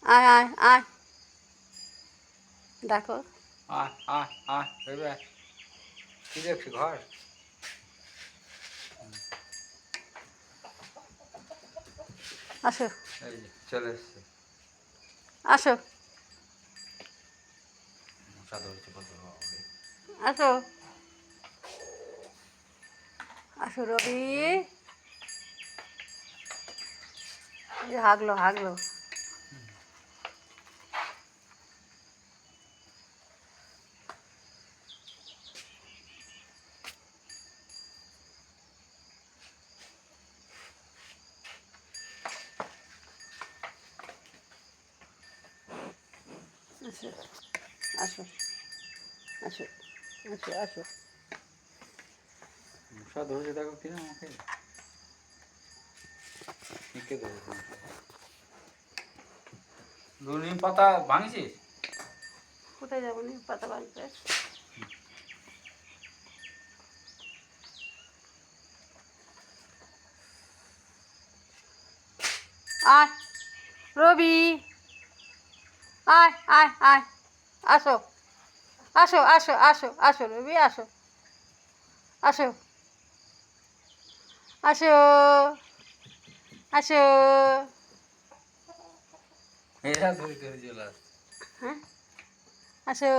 আয় আয় আয় দেখো আয় আয় আয় ভেবে কি দেখছি ঘর আসো এই যে চলে এসছে আসো মশা ধরছে কত বাবারে। আসো আসো রবি এই যে হাগলো হাগলো আসো আসো আসো আসো আসো মশা ধরেছে দেখো কিনা আমাকে কে ধরেছে নিম পাতা ভাঙিছিস কোথায় যাবো নি পাতা বাঁধতে আয় রবি আয় আয় আয় আসো আসো আসো আসো আসো রবি আসো আসো আসো আসো এরা ধরে ধরে চলে আসছে হ্যাঁ আসো